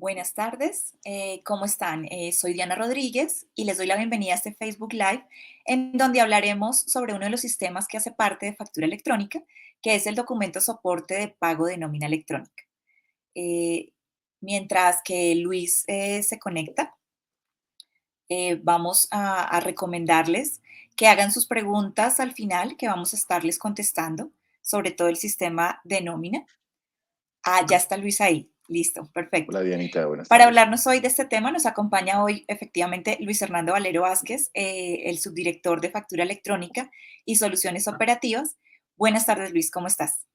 Buenas tardes, ¿cómo están? Soy Diana Rodríguez y les doy la bienvenida a este Facebook Live en donde hablaremos sobre uno de los sistemas que hace parte de factura electrónica, que es el documento soporte de pago de nómina electrónica. Eh, Mientras que Luis se conecta, vamos a recomendarles que hagan sus preguntas al final, que vamos a estarles contestando sobre todo el sistema de nómina. Ah, ya está Luis ahí. Listo, perfecto. Hola Dianita, buenas Para tardes. hablarnos hoy de este tema nos acompaña hoy efectivamente Luis Hernando Valero Vázquez, el subdirector de Factura Electrónica y Soluciones Operativas. Buenas tardes, Luis, ¿cómo estás?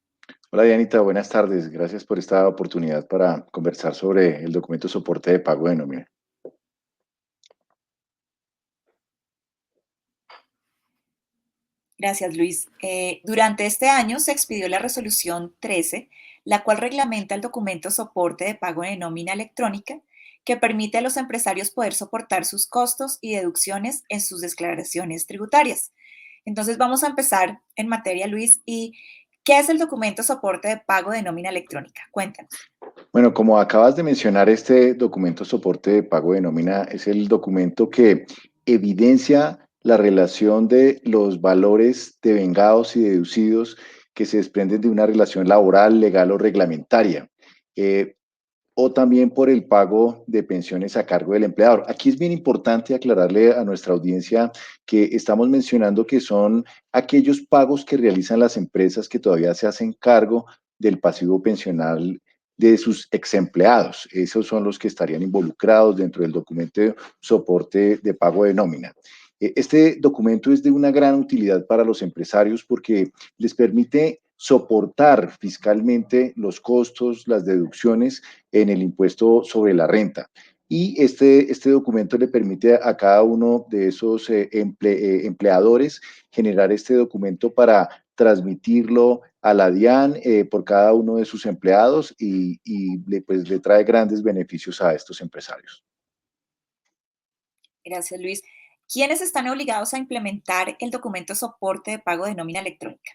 Hola Dianita, buenas tardes. Gracias por esta oportunidad para conversar sobre el documento soporte de pago de nómina. Gracias, Luis. Durante este año se expidió la resolución 13, la cual reglamenta el documento soporte de pago de nómina electrónica, que permite a los empresarios poder soportar sus costos y deducciones en sus declaraciones tributarias. Entonces vamos a empezar en materia, Luis. ¿Y qué es el documento soporte de pago de nómina electrónica? Cuéntanos. Bueno, como acabas de mencionar, este documento soporte de pago de nómina es el documento que evidencia la relación de los valores devengados y deducidos que se desprenden de una relación laboral, legal o reglamentaria. Eh, o también por el pago de pensiones a cargo del empleador. Aquí es bien importante aclararle a nuestra audiencia que estamos mencionando que son aquellos pagos que realizan las empresas que todavía se hacen cargo del pasivo pensional de sus ex empleados. Esos son los que estarían involucrados dentro del documento de soporte de pago de nómina. Este documento es de una gran utilidad para los empresarios porque les permite soportar fiscalmente los costos, las deducciones en el impuesto sobre la renta. Y este documento le permite a cada uno de esos empleadores generar este documento para transmitirlo a la DIAN por cada uno de sus empleados pues, le trae grandes beneficios a estos empresarios. Gracias, Luis. ¿Quiénes están obligados a implementar el documento soporte de pago de nómina electrónica?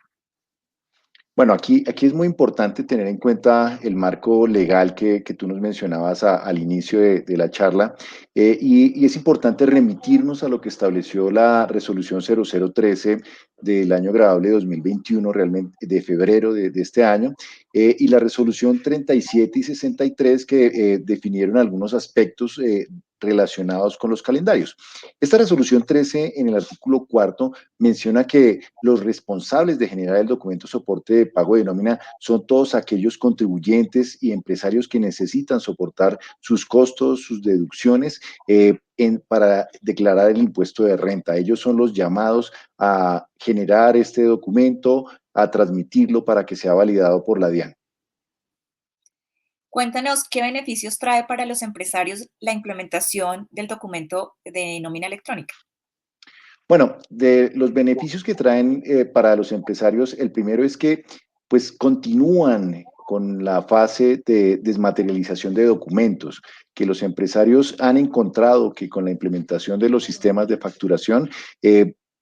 Bueno, aquí es muy importante tener en cuenta el marco legal que tú nos mencionabas al inicio de la charla y es importante remitirnos a lo que estableció la resolución 0013 del año agradable 2021, realmente de febrero de este año, y la resolución 37 y 63 que definieron algunos aspectos relacionados con los calendarios. Esta resolución 13 en el artículo cuarto menciona que los responsables de generar el documento soporte de pago de nómina son todos aquellos contribuyentes y empresarios que necesitan soportar sus costos, sus deducciones para declarar el impuesto de renta. Ellos son los llamados a generar este documento, a transmitirlo para que sea validado por la DIAN. Cuéntanos qué beneficios trae para los empresarios la implementación del documento de nómina electrónica. Bueno, de los beneficios que traen para los empresarios, el primero es que pues continúan con la fase de desmaterialización de documentos, que los empresarios han encontrado que con la implementación de los sistemas de facturación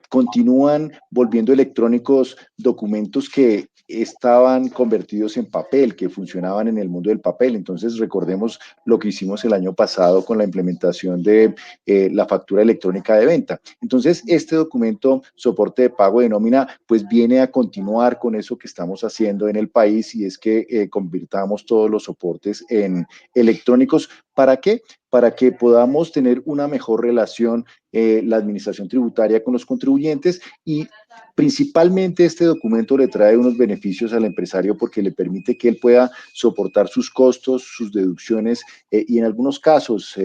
continúan volviendo electrónicos documentos que estaban convertidos en papel, que funcionaban en el mundo del papel. Entonces, recordemos lo que hicimos el año pasado con la implementación de la factura electrónica de venta. Entonces, este documento, soporte de pago de nómina, pues viene a continuar con eso que estamos haciendo en el país y es que convirtamos todos los soportes en electrónicos. ¿Para qué? Para que podamos tener una mejor relación la administración tributaria con los contribuyentes y principalmente este documento le trae unos beneficios al empresario porque le permite que él pueda soportar sus costos, sus deducciones y en algunos casos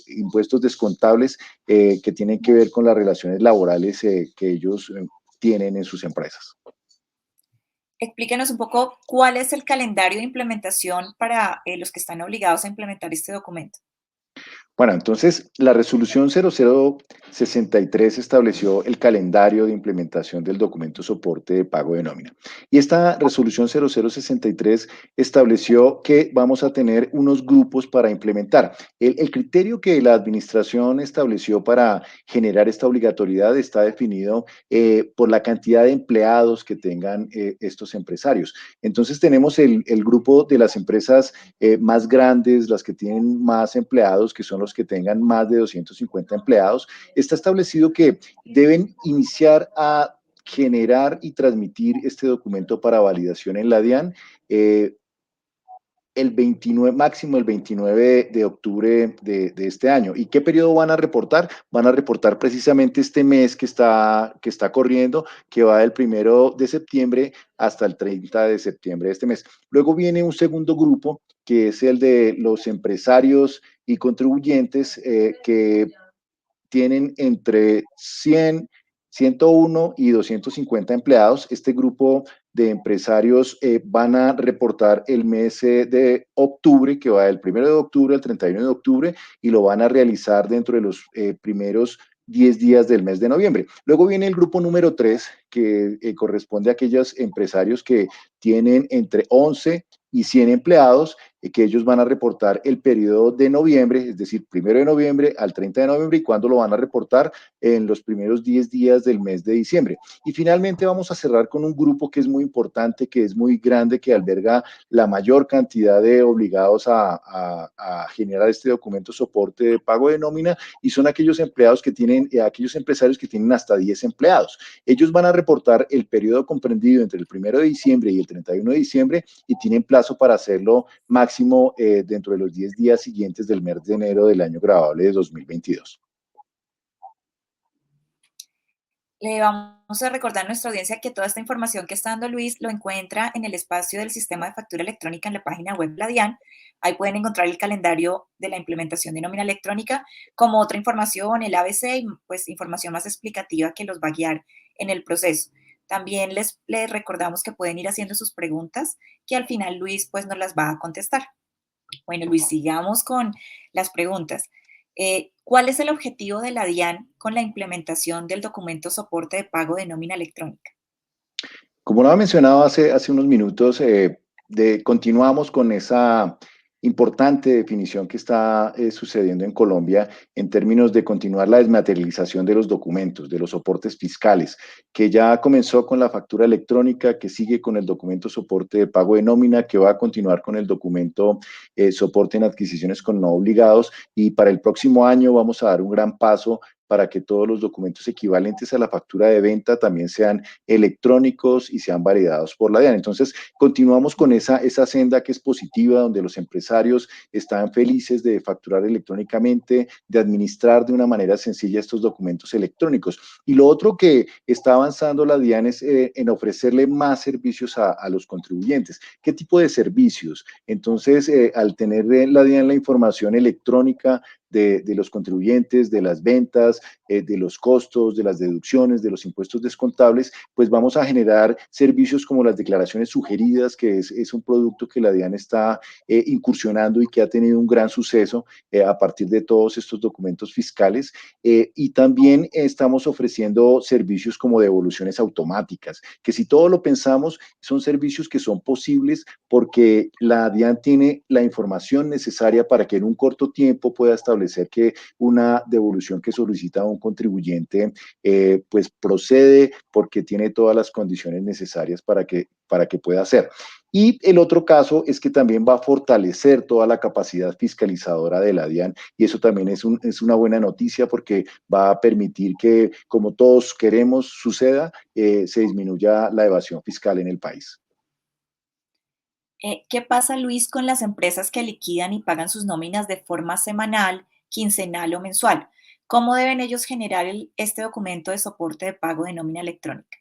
impuestos descontables que tienen que ver con las relaciones laborales que ellos tienen en sus empresas. Explíquenos un poco cuál es el calendario de implementación para los que están obligados a implementar este documento. Bueno, entonces la resolución 0063 estableció el calendario de implementación del documento soporte de pago de nómina. Y esta resolución 0063 estableció que vamos a tener unos grupos para implementar. El criterio que la administración estableció para generar esta obligatoriedad está definido por la cantidad de empleados que tengan estos empresarios. Entonces tenemos el grupo de las empresas más grandes, las que tienen más empleados, que son los que tengan más de 250 empleados. Está establecido que deben iniciar a generar y transmitir este documento para validación en la DIAN el 29, máximo el 29 de octubre de este año. ¿Y qué periodo van a reportar? Van a reportar precisamente este mes que está corriendo, que va del 1 de septiembre hasta el 30 de septiembre de este mes. Luego viene un segundo grupo, que es el de los empresarios y contribuyentes que tienen entre 100, 101 y 250 empleados. Este grupo de empresarios van a reportar el mes de octubre, que va del 1 de octubre al 31 de octubre, y lo van a realizar dentro de los primeros 10 días del mes de noviembre. Luego viene el grupo número 3, que corresponde a aquellos empresarios que tienen entre 11 y 100 empleados, que ellos van a reportar el periodo de noviembre, es decir, 1 de noviembre al 30 de noviembre, y cuándo lo van a reportar en los primeros 10 días del mes de diciembre. Y finalmente vamos a cerrar con un grupo que es muy importante, que es muy grande, que alberga la mayor cantidad de obligados a generar este documento soporte de pago de nómina, y son aquellos empleados que tienen, aquellos empresarios que tienen hasta 10 empleados. Ellos van a reportar el periodo comprendido entre el 1 de diciembre y el 31 de diciembre, y tienen plazo para hacerlo máximo dentro de los 10 días siguientes del mes de enero del año grabable de 2022. Le vamos a recordar a nuestra audiencia que toda esta información que está dando Luis lo encuentra en el espacio del sistema de factura electrónica en la página web de la DIAN. Ahí pueden encontrar el calendario de la implementación de nómina electrónica, como otra información, el ABC y pues información más explicativa que los va a guiar en el proceso. También les recordamos que pueden ir haciendo sus preguntas, que al final Luis pues nos las va a contestar. Bueno, Luis, sigamos con las preguntas. ¿Cuál es el objetivo de la DIAN con la implementación del documento soporte de pago de nómina electrónica? Como lo ha mencionado hace unos minutos, continuamos con esa importante definición que está sucediendo en Colombia en términos de continuar la desmaterialización de los documentos, de los soportes fiscales, que ya comenzó con la factura electrónica, que sigue con el documento soporte de pago de nómina, que va a continuar con el documento soporte en adquisiciones con no obligados, y para el próximo año vamos a dar un gran paso para que todos los documentos equivalentes a la factura de venta también sean electrónicos y sean validados por la DIAN. Entonces, continuamos con esa senda que es positiva, donde los empresarios están felices de facturar electrónicamente, de administrar de una manera sencilla estos documentos electrónicos. Y lo otro que está avanzando la DIAN es en ofrecerle más servicios a los contribuyentes. ¿Qué tipo de servicios? Entonces, al tener la DIAN la información electrónica de los contribuyentes, de las ventas, de los costos, de las deducciones, de los impuestos descontables, pues vamos a generar servicios como las declaraciones sugeridas, que es un producto que la DIAN está incursionando y que ha tenido un gran suceso a partir de todos estos documentos fiscales. Y también estamos ofreciendo servicios como devoluciones automáticas, que si todo lo pensamos, son servicios que son posibles porque la DIAN tiene la información necesaria para que en un corto tiempo pueda establecer que una devolución que solicita un contribuyente pues procede porque tiene todas las condiciones necesarias para que pueda hacer. Y el otro caso es que también va a fortalecer toda la capacidad fiscalizadora de la DIAN, y eso también es una buena noticia porque va a permitir que, como todos queremos suceda, se disminuya la evasión fiscal en el país. ¿Qué pasa, Luis, con las empresas que liquidan y pagan sus nóminas de forma semanal, quincenal o mensual? ¿Cómo deben ellos generar este documento de soporte de pago de nómina electrónica?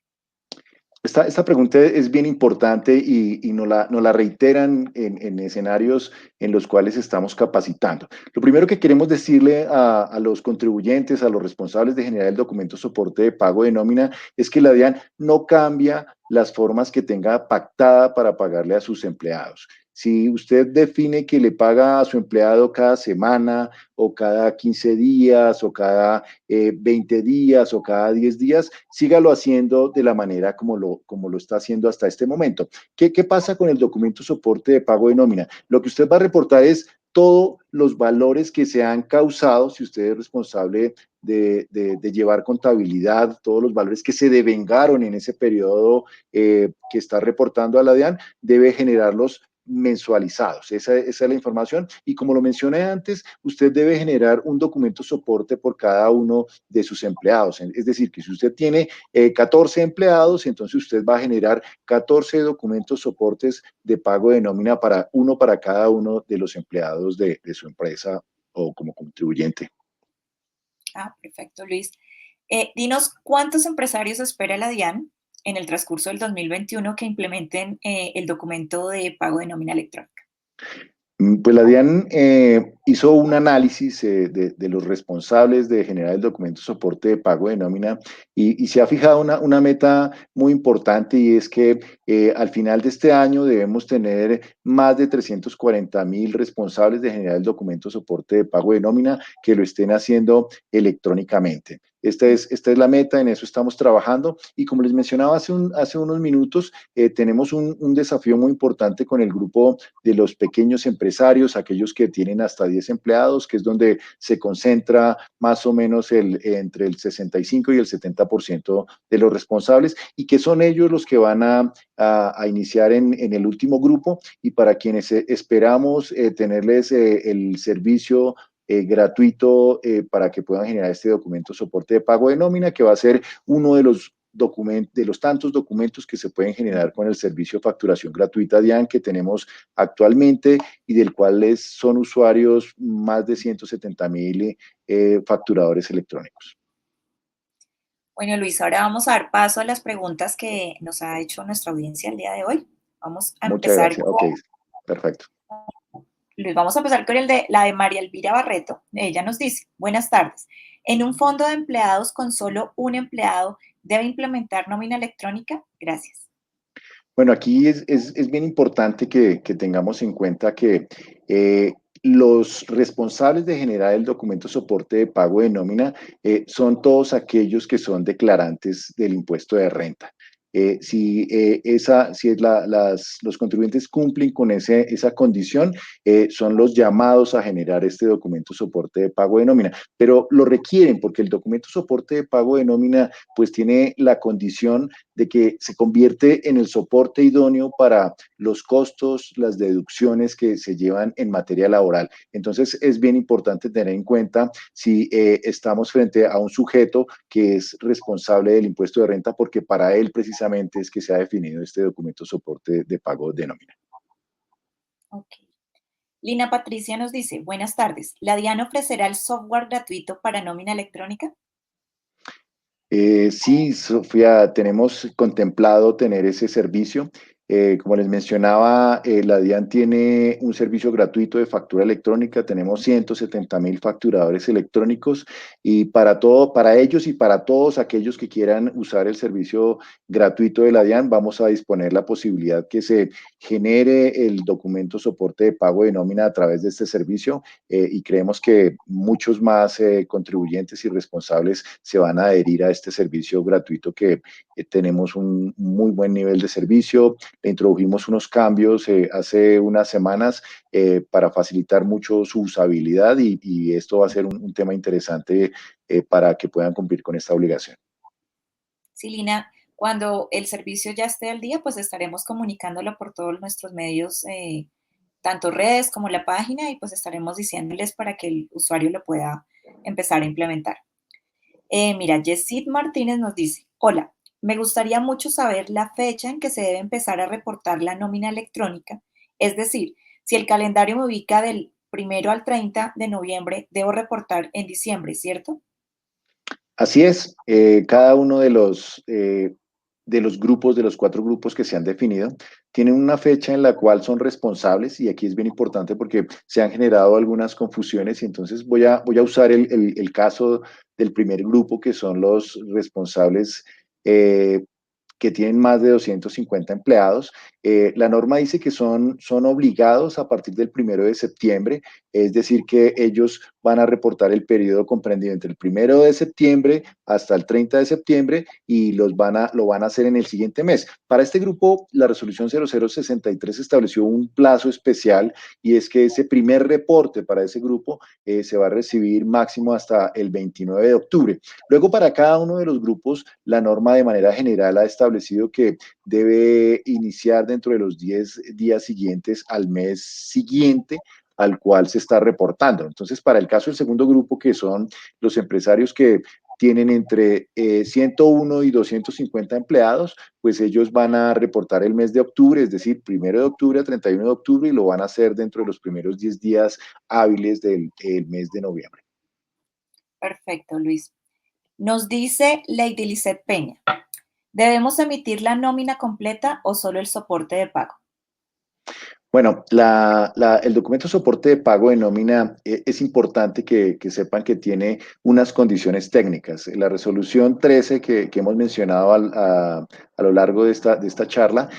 Esta pregunta es bien importante y nos la reiteran en escenarios en los cuales estamos capacitando. Lo primero que queremos decirle a los contribuyentes, a los responsables de generar el documento soporte de pago de nómina, es que la DIAN no cambia las formas que tenga pactada para pagarle a sus empleados. Si usted define que le paga a su empleado cada semana o cada 15 días o cada 20 días o cada 10 días, sígalo haciendo de la manera como lo está haciendo hasta este momento. ¿Qué pasa con el documento soporte de pago de nómina? Lo que usted va a reportar es todos los valores que se han causado, si usted es responsable de llevar contabilidad, todos los valores que se devengaron en ese periodo que está reportando a la DIAN, debe generarlos mensualizados. Esa es la información. Y como lo mencioné antes, usted debe generar un documento soporte por cada uno de sus empleados. Es decir, que si usted tiene 14 empleados, entonces usted va a generar 14 documentos soportes de pago de nómina para uno para cada uno de los empleados de su empresa o como contribuyente. Ah, perfecto, Luis. Dinos, ¿cuántos empresarios espera la DIAN en el transcurso del 2021 que implementen el documento de pago de nómina electrónica? Pues la DIAN hizo un análisis de los responsables de generar el documento de soporte de pago de nómina y se ha fijado una meta muy importante y es que al final de este año debemos tener más de 340.000 responsables de generar el documento de soporte de pago de nómina que lo estén haciendo electrónicamente. Esta es la meta, en eso estamos trabajando y como les mencionaba hace unos minutos, tenemos un desafío muy importante con el grupo de los pequeños empresarios, aquellos que tienen hasta 10 empleados, que es donde se concentra más o menos entre el 65 y el 70% de los responsables y que son ellos los que van a iniciar en el último grupo y para quienes esperamos tenerles el servicio gratuito para que puedan generar este documento de soporte de pago de nómina, que va a ser uno de los tantos documentos que se pueden generar con el servicio de facturación gratuita DIAN que tenemos actualmente y del cual son usuarios más de 170.000 facturadores electrónicos. Bueno, Luis, ahora vamos a dar paso a las preguntas que nos ha hecho nuestra audiencia el día de hoy. Vamos a Muchas empezar gracias. con, Ok, perfecto. Luis, vamos a empezar con la de María Elvira Barreto. Ella nos dice, buenas tardes. ¿En un fondo de empleados con solo un empleado debe implementar nómina electrónica? Gracias. Bueno, aquí es bien importante que tengamos en cuenta que los responsables de generar el documento soporte de pago de nómina son todos aquellos que son declarantes del impuesto de renta. Si los contribuyentes cumplen con esa condición, son los llamados a generar este documento soporte de pago de nómina, pero lo requieren porque el documento soporte de pago de nómina pues tiene la condición de que se convierte en el soporte idóneo para los costos, las deducciones que se llevan en materia laboral. Entonces, es bien importante tener en cuenta si estamos frente a un sujeto que es responsable del impuesto de renta, porque para él precisamente es que se ha definido este documento soporte de pago de nómina. Ok. Lina Patricia nos dice, buenas tardes. ¿La DIAN ofrecerá el software gratuito para nómina electrónica? Sí, Sofía, tenemos contemplado tener ese servicio. Como les mencionaba, la DIAN tiene un servicio gratuito de factura electrónica. Tenemos 170.000 facturadores electrónicos y para ellos y para todos aquellos que quieran usar el servicio gratuito de la DIAN, vamos a disponer la posibilidad que se genere el documento soporte de pago de nómina a través de este servicio y creemos que muchos más contribuyentes y responsables se van a adherir a este servicio gratuito que tenemos un muy buen nivel de servicio. Le introdujimos unos cambios hace unas semanas para facilitar mucho su usabilidad y esto va a ser un tema interesante para que puedan cumplir con esta obligación. Sí, Lina, cuando el servicio ya esté al día, pues estaremos comunicándolo por todos nuestros medios, tanto redes como la página, y pues estaremos diciéndoles para que el usuario lo pueda empezar a implementar. Mira, Yesid Martínez nos dice, hola, me gustaría mucho saber la fecha en que se debe empezar a reportar la nómina electrónica, es decir, si el calendario me ubica del 1 al 30 de noviembre, debo reportar en diciembre, ¿cierto? Así es, cada uno de los grupos, de los 4 grupos que se han definido, tienen una fecha en la cual son responsables y aquí es bien importante porque se han generado algunas confusiones y entonces voy a usar el caso del primer grupo que son los responsables eh, que tienen más de 250 empleados La norma dice que son obligados a partir del 1 de septiembre, es decir, que ellos van a reportar el periodo comprendido entre el 1 de septiembre hasta el 30 de septiembre y lo van a hacer en el siguiente mes. Para este grupo, la resolución 0063 estableció un plazo especial y es que ese primer reporte para ese grupo se va a recibir máximo hasta el 29 de octubre. Luego, para cada uno de los grupos, la norma de manera general ha establecido que debe iniciar dentro de los 10 días siguientes al mes siguiente al cual se está reportando. Entonces, para el caso del segundo grupo, que son los empresarios que tienen entre 101 y 250 empleados, pues ellos van a reportar el mes de octubre, es decir, 1 de octubre a 31 de octubre, y lo van a hacer dentro de los primeros 10 días hábiles del mes de noviembre. Perfecto, Luis. Nos dice Lady Lisset Peña, ¿debemos emitir la nómina completa o solo el soporte de pago? Bueno, el documento de soporte de pago de nómina es importante que sepan que tiene unas condiciones técnicas. La resolución 13 que hemos mencionado a lo largo de esta charla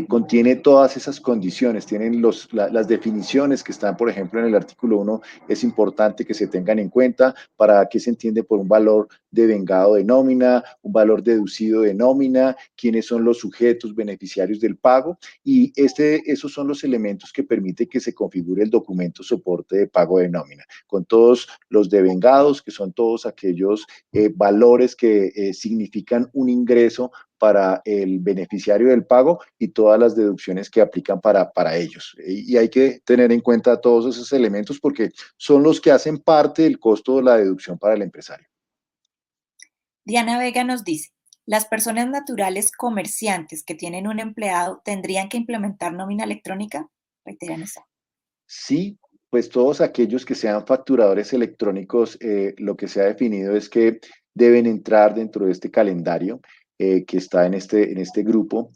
contiene todas esas condiciones, tienen las definiciones que están, por ejemplo, en el artículo 1, es importante que se tengan en cuenta para qué se entiende por un valor devengado de nómina, un valor deducido de nómina, quiénes son los sujetos beneficiarios del pago y esos son los elementos que permiten que se configure el documento soporte de pago de nómina, con todos los devengados, que son todos aquellos valores que significan un ingreso para el beneficiario del pago y todas las deducciones que aplican para ellos. Y hay que tener en cuenta todos esos elementos porque son los que hacen parte del costo de la deducción para el empresario. Diana Vega nos dice, ¿las personas naturales comerciantes que tienen un empleado tendrían que implementar nómina electrónica? Reiteran esa. Sí, pues todos aquellos que sean facturadores electrónicos, lo que se ha definido es que deben entrar dentro de este calendario que está en este grupo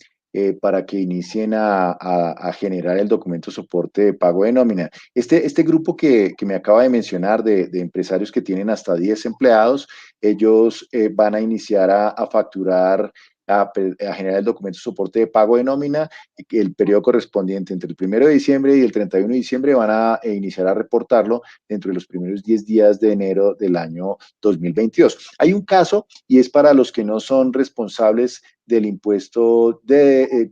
para que inicien a generar el documento soporte de pago de nómina. Este grupo que me acaba de mencionar de empresarios que tienen hasta 10 empleados, ellos van a iniciar a facturar a generar el documento de soporte de pago de nómina. El periodo correspondiente entre el 1 de diciembre y el 31 de diciembre van a iniciar a reportarlo dentro de los primeros 10 días de enero del año 2022. Hay un caso y es para los que no son responsables del impuesto,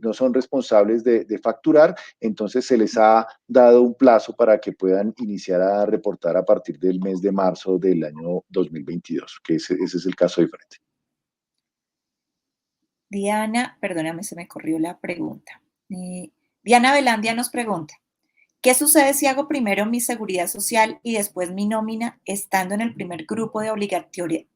no son responsables de facturar, entonces se les ha dado un plazo para que puedan iniciar a reportar a partir del mes de marzo del año 2022, que ese es el caso diferente. Diana, perdóname, se me corrió la pregunta. Diana Velandia nos pregunta, ¿qué sucede si hago primero mi seguridad social y después mi nómina estando en el primer grupo de obligatoriedad?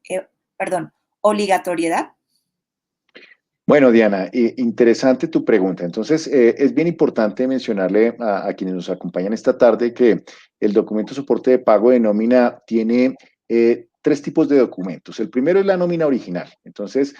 Bueno, Diana, interesante tu pregunta. Entonces, es bien importante mencionarle a quienes nos acompañan esta tarde que el documento soporte de pago de nómina tiene tres tipos de documentos. El primero es la nómina original. Entonces,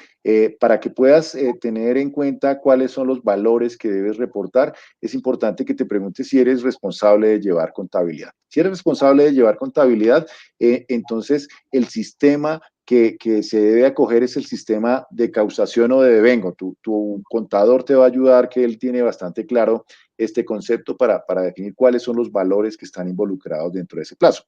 para que puedas tener en cuenta cuáles son los valores que debes reportar, es importante que te preguntes si eres responsable de llevar contabilidad. Si eres responsable de llevar contabilidad, entonces el sistema que se debe acoger es el sistema de causación o de devengo. Tu contador te va a ayudar, que él tiene bastante claro este concepto para definir cuáles son los valores que están involucrados dentro de ese plazo.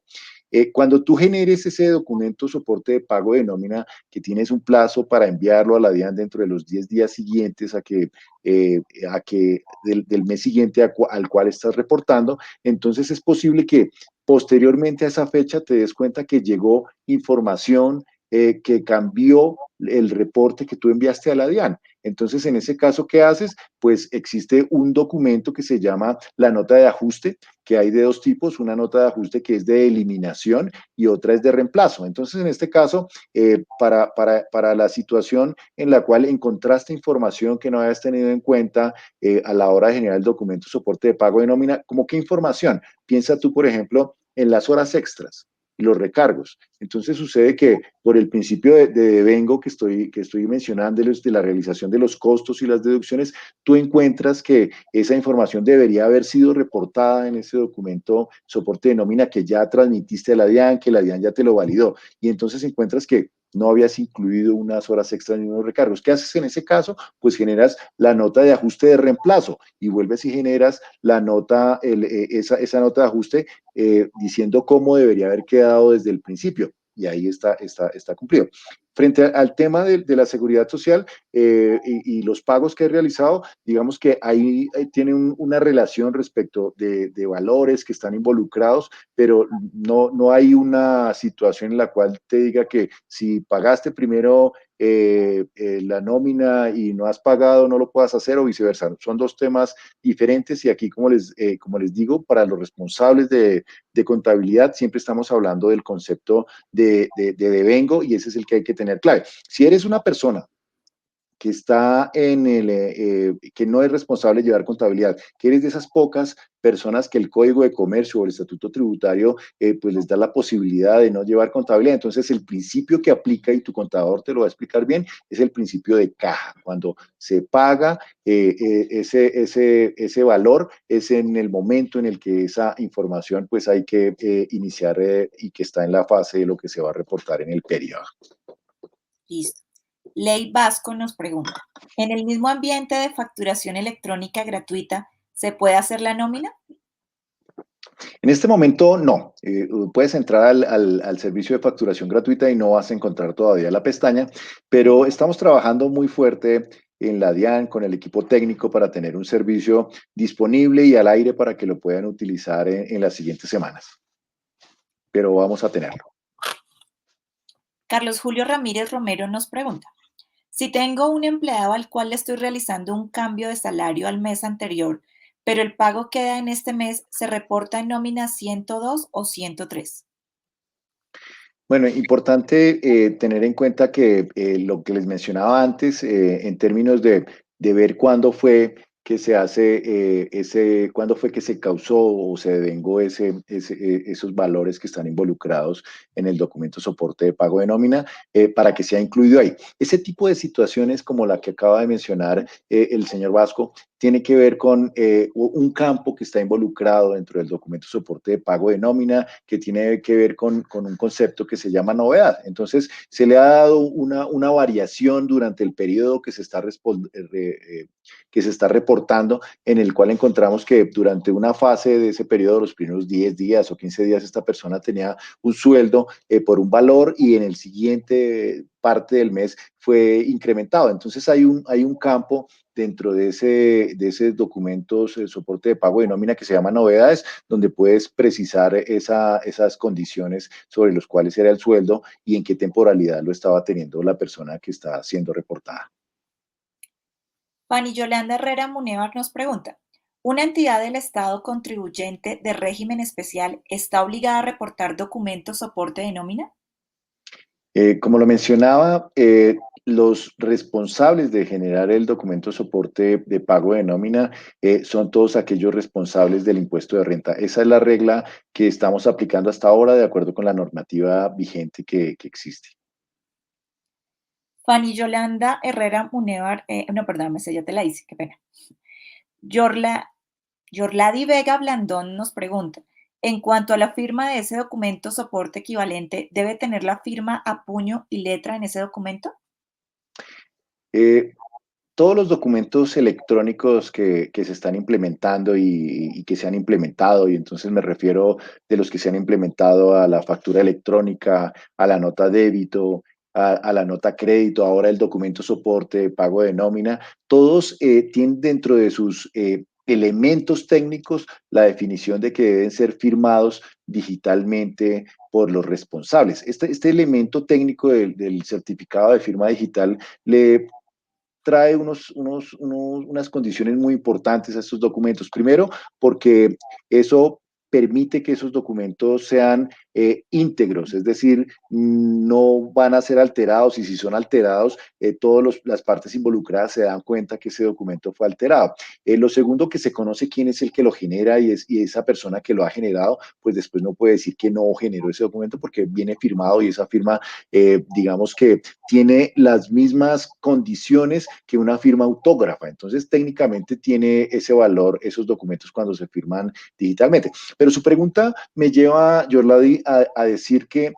Cuando tú generes ese documento soporte de pago de nómina, que tienes un plazo para enviarlo a la DIAN dentro de los 10 días siguientes a que del mes siguiente al cual estás reportando, entonces es posible que posteriormente a esa fecha te des cuenta que llegó información que cambió el reporte que tú enviaste a la DIAN. Entonces, en ese caso, ¿qué haces? Pues existe un documento que se llama la nota de ajuste, que hay de dos tipos, una nota de ajuste que es de eliminación y otra es de reemplazo. Entonces, en este caso, para la situación en la cual encontraste información que no habías tenido en cuenta a la hora de generar el documento soporte de pago de nómina, ¿cómo qué información? Piensa tú, por ejemplo, en las horas extras y los recargos. Entonces sucede que por el principio de devengo que estoy mencionándoles de la realización de los costos y las deducciones, tú encuentras que esa información debería haber sido reportada en ese documento soporte de nómina que ya transmitiste a la DIAN, que la DIAN ya te lo validó. Y entonces encuentras que no habías incluido unas horas extras ni unos recargos. ¿Qué haces en ese caso? Pues generas la nota de ajuste de reemplazo y vuelves y generas la nota, esa nota de ajuste diciendo cómo debería haber quedado desde el principio. Y ahí está cumplido. Frente al tema de la seguridad social y los pagos que he realizado, digamos que ahí tiene una relación respecto de valores que están involucrados, pero no hay una situación en la cual te diga que si pagaste primero la nómina y no has pagado, no lo puedas hacer o viceversa. Son dos temas diferentes y aquí, como les digo, para los responsables de contabilidad siempre estamos hablando del concepto de devengo y ese es el que hay que tener clave. Si eres una persona que está que no es responsable de llevar contabilidad, que eres de esas pocas personas que el Código de Comercio o el Estatuto Tributario pues les da la posibilidad de no llevar contabilidad. Entonces el principio que aplica, y tu contador te lo va a explicar bien, es el principio de caja. Cuando se paga ese valor es en el momento en el que esa información pues hay que iniciar y que está en la fase de lo que se va a reportar en el periodo. Listo. Ley Vasco nos pregunta, ¿en el mismo ambiente de facturación electrónica gratuita se puede hacer la nómina? En este momento no. Puedes entrar al servicio de facturación gratuita y no vas a encontrar todavía la pestaña, pero estamos trabajando muy fuerte en la DIAN con el equipo técnico para tener un servicio disponible y al aire para que lo puedan utilizar en las siguientes semanas. Pero vamos a tenerlo. Carlos Julio Ramírez Romero nos pregunta, si tengo un empleado al cual le estoy realizando un cambio de salario al mes anterior, pero el pago queda en este mes, ¿se reporta en nómina 102 o 103? Bueno, importante tener en cuenta que lo que les mencionaba antes, en términos de ver cuándo fue que se hace cuándo fue que se causó o se devengó esos valores que están involucrados en el documento soporte de pago de nómina, para que sea incluido ahí. Ese tipo de situaciones como la que acaba de mencionar el señor Vasco, tiene que ver con un campo que está involucrado dentro del documento soporte de pago de nómina, que tiene que ver con un concepto que se llama novedad. Entonces, se le ha dado una variación durante el periodo que se está reportando, en el cual encontramos que durante una fase de ese periodo, los primeros 10 días o 15 días, esta persona tenía un sueldo por un valor y en el siguiente parte del mes fue incrementado. Entonces hay un campo dentro de ese documento, el soporte de pago de nómina que se llama novedades, donde puedes precisar esas condiciones sobre los cuales era el sueldo y en qué temporalidad lo estaba teniendo la persona que está siendo reportada. Fanny Yolanda Herrera Munevar nos pregunta, ¿una entidad del Estado contribuyente de régimen especial está obligada a reportar documentos soporte de nómina? Como lo mencionaba, los responsables de generar el documento soporte de pago de nómina son todos aquellos responsables del impuesto de renta. Esa es la regla que estamos aplicando hasta ahora de acuerdo con la normativa vigente que existe. Fanny Yolanda Herrera Munevar, no, perdón, esa ya te la hice, qué pena. Yorla, Yorladi Vega Blandón nos pregunta, en cuanto a la firma de ese documento soporte equivalente, ¿debe tener la firma a puño y letra en ese documento? Eh, Todos los documentos electrónicos que se están implementando y que se han implementado, y entonces me refiero de los que se han implementado a la factura electrónica, a la nota débito, a la nota crédito, ahora el documento soporte de pago de nómina, todos tienen dentro de sus elementos técnicos la definición de que deben ser firmados digitalmente por los responsables. Este elemento técnico del certificado de firma digital le trae unas condiciones muy importantes a estos documentos. Primero, porque eso permite que esos documentos sean íntegros, es decir, no van a ser alterados y si son alterados, todas las partes involucradas se dan cuenta que ese documento fue alterado. Lo segundo, que se conoce quién es el que lo genera y esa persona que lo ha generado, pues después no puede decir que no generó ese documento porque viene firmado y esa firma, digamos que tiene las mismas condiciones que una firma autógrafa. Entonces, técnicamente tiene ese valor esos documentos cuando se firman digitalmente. Pero su pregunta me lleva, Yorladi, a decir que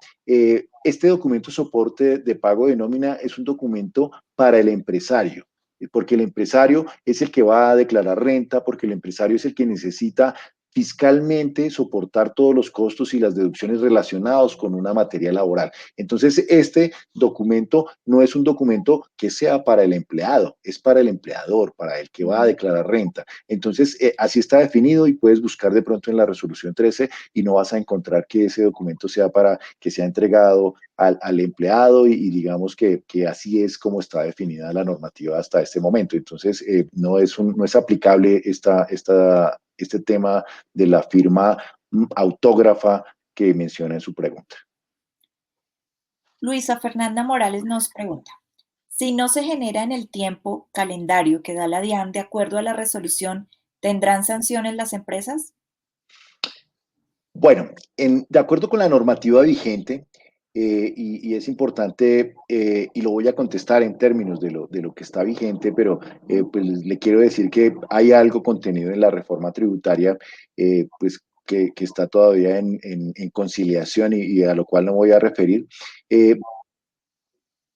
este documento soporte de pago de nómina es un documento para el empresario, porque el empresario es el que va a declarar renta, porque el empresario es el que necesita fiscalmente soportar todos los costos y las deducciones relacionados con una materia laboral. Entonces, este documento no es un documento que sea para el empleado, es para el empleador, para el que va a declarar renta. Entonces, así está definido y puedes buscar de pronto en la resolución 13 y no vas a encontrar que ese documento sea para que sea entregado al empleado y digamos que así es como está definida la normativa hasta este momento. Entonces, no es aplicable este tema de la firma autógrafa que menciona en su pregunta. Luisa Fernanda Morales nos pregunta, si no se genera en el tiempo calendario que da la DIAN de acuerdo a la resolución, ¿tendrán sanciones las empresas? Bueno, de acuerdo con la normativa vigente, y es importante, y lo voy a contestar en términos de lo que está vigente, pero pues le quiero decir que hay algo contenido en la reforma tributaria, pues que está todavía en conciliación y a lo cual no voy a referir. Eh,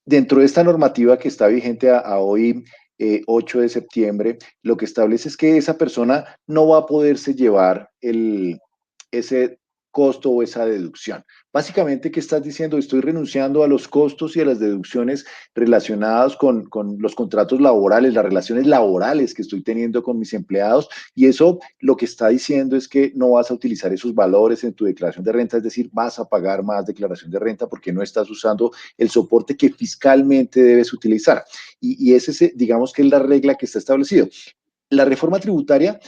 Dentro de esta normativa que está vigente a hoy, 8 de septiembre, lo que establece es que esa persona no va a poderse llevar ese costo o esa deducción. Básicamente, ¿qué estás diciendo? Estoy renunciando a los costos y a las deducciones relacionados con los contratos laborales, las relaciones laborales que estoy teniendo con mis empleados, y eso lo que está diciendo es que no vas a utilizar esos valores en tu declaración de renta, es decir, vas a pagar más declaración de renta porque no estás usando el soporte que fiscalmente debes utilizar. Y ese, digamos que es la regla que está establecida. La reforma tributaria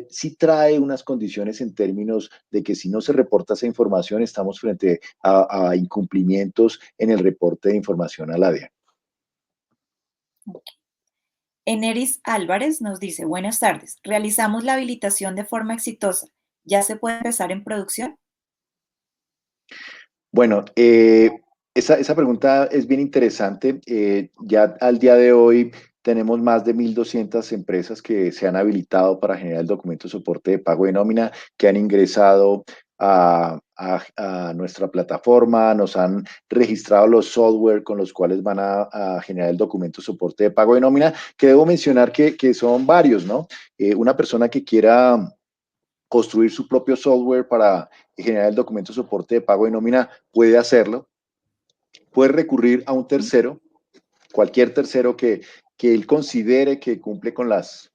sí trae unas condiciones en términos de que si no se reporta esa información, estamos frente a incumplimientos en el reporte de información a la DIAN. Eneris Álvarez nos dice, buenas tardes, realizamos la habilitación de forma exitosa. ¿Ya se puede empezar en producción? Bueno, esa pregunta es bien interesante. Ya al día de hoy tenemos más de 1.200 empresas que se han habilitado para generar el documento de soporte de pago de nómina, que han ingresado a nuestra plataforma, nos han registrado los software con los cuales van a generar el documento de soporte de pago de nómina, que debo mencionar que son varios, ¿no? Una persona que quiera construir su propio software para generar el documento de soporte de pago de nómina, puede hacerlo, puede recurrir a un tercero, cualquier tercero que él considere que cumple con las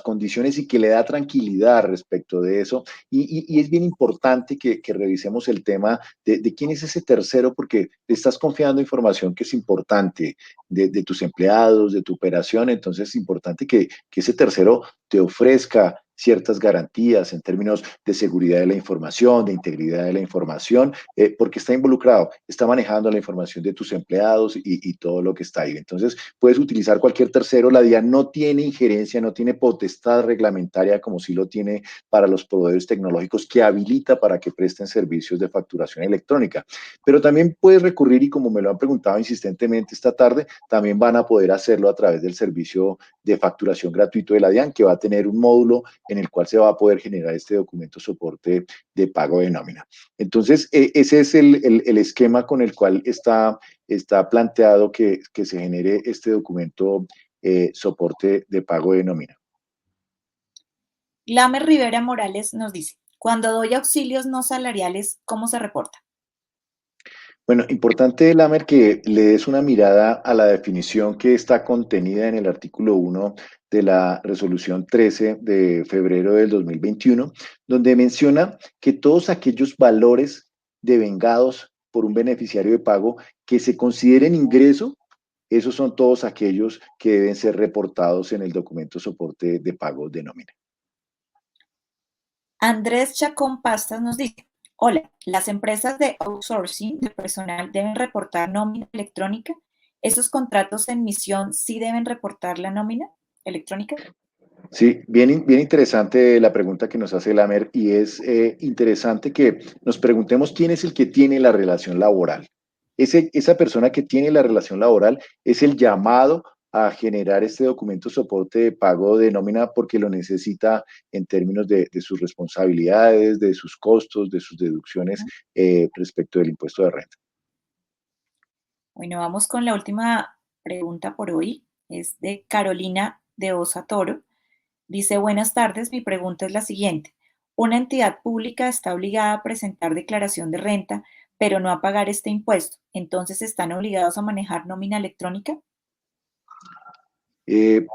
condiciones y que le da tranquilidad respecto de eso. Y es bien importante que revisemos el tema de quién es ese tercero, porque le estás confiando información que es importante de tus empleados, de tu operación. Entonces es importante que ese tercero te ofrezca ciertas garantías en términos de seguridad de la información, de integridad de la información, porque está involucrado, está manejando la información de tus empleados y todo lo que está ahí. Entonces, puedes utilizar cualquier tercero. La DIAN no tiene injerencia, no tiene potestad reglamentaria como sí lo tiene para los proveedores tecnológicos que habilita para que presten servicios de facturación electrónica. Pero también puedes recurrir, y como me lo han preguntado insistentemente esta tarde, también van a poder hacerlo a través del servicio de facturación gratuito de la DIAN, que va a tener un módulo en el cual se va a poder generar este documento soporte de pago de nómina. Entonces, ese es el esquema con el cual está planteado que se genere este documento soporte de pago de nómina. Glamer Rivera Morales nos dice, cuando doy auxilios no salariales, ¿cómo se reporta? Bueno, importante, Lamer, que le des una mirada a la definición que está contenida en el artículo 1 de la resolución 13 de febrero del 2021, donde menciona que todos aquellos valores devengados por un beneficiario de pago que se consideren ingreso, esos son todos aquellos que deben ser reportados en el documento soporte de pago de nómina. Andrés Chacón Pastas nos dice, hola, ¿las empresas de outsourcing de personal deben reportar nómina electrónica? ¿Esos contratos en misión sí deben reportar la nómina electrónica? Sí, bien interesante la pregunta que nos hace Lamer, y es interesante que nos preguntemos quién es el que tiene la relación laboral. Esa persona que tiene la relación laboral es el llamado a generar este documento soporte de pago de nómina porque lo necesita en términos de sus responsabilidades, de sus costos, de sus deducciones respecto del impuesto de renta. Bueno, vamos con la última pregunta por hoy. Es de Carolina de Osa Toro. Dice, buenas tardes, mi pregunta es la siguiente. Una entidad pública está obligada a presentar declaración de renta, pero no a pagar este impuesto. Entonces, ¿están obligados a manejar nómina electrónica?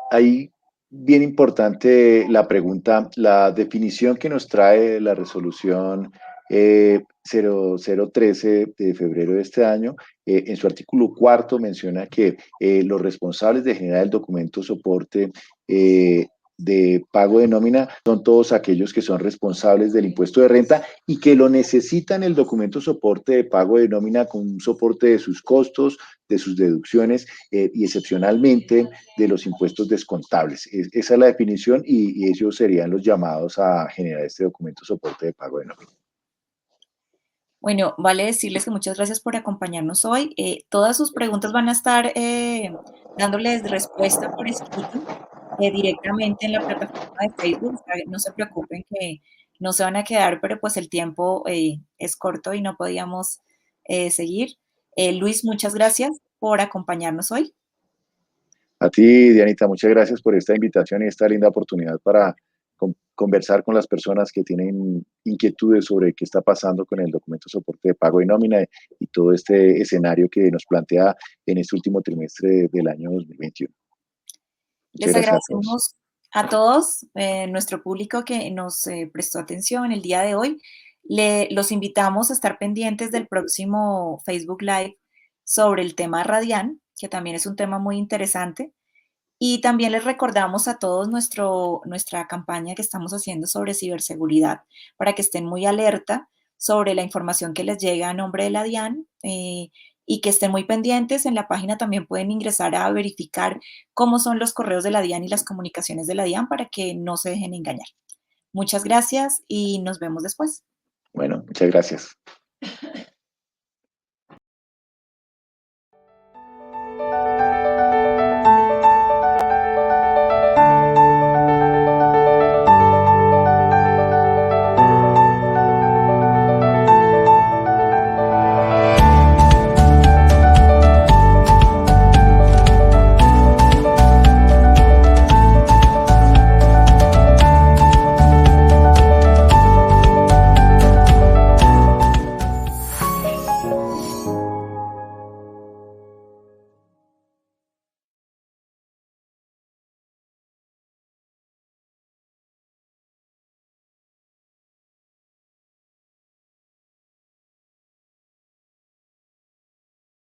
Ahí, bien importante la pregunta, la definición que nos trae la resolución 0013 de febrero de este año, en su artículo cuarto menciona que los responsables de generar el documento soporte de pago de nómina son todos aquellos que son responsables del impuesto de renta y que lo necesitan el documento soporte de pago de nómina con un soporte de sus costos, de sus deducciones y excepcionalmente de los impuestos descontables. Esa es la definición y ellos serían los llamados a generar este documento soporte de pago de nómina. Bueno, vale decirles que muchas gracias por acompañarnos hoy. Todas sus preguntas van a estar dándoles respuesta por escrito directamente en la plataforma de Facebook. O sea, no se preocupen que no se van a quedar, pero pues el tiempo es corto y no podíamos seguir. Luis, muchas gracias por acompañarnos hoy. A ti, Dianita, muchas gracias por esta invitación y esta linda oportunidad para conversar con las personas que tienen inquietudes sobre qué está pasando con el documento soporte de pago y nómina y todo este escenario que nos plantea en este último trimestre del año 2021. Muchas Les gracias a todos. agradecemos a todos, nuestro público que nos prestó atención el día de hoy. Los invitamos a estar pendientes del próximo Facebook Live sobre el tema Radian, que también es un tema muy interesante. Y también les recordamos a todos nuestra campaña que estamos haciendo sobre ciberseguridad, para que estén muy alerta sobre la información que les llega a nombre de la DIAN y que estén muy pendientes. En la página también pueden ingresar a verificar cómo son los correos de la DIAN y las comunicaciones de la DIAN para que no se dejen engañar. Muchas gracias y nos vemos después. Bueno, muchas gracias.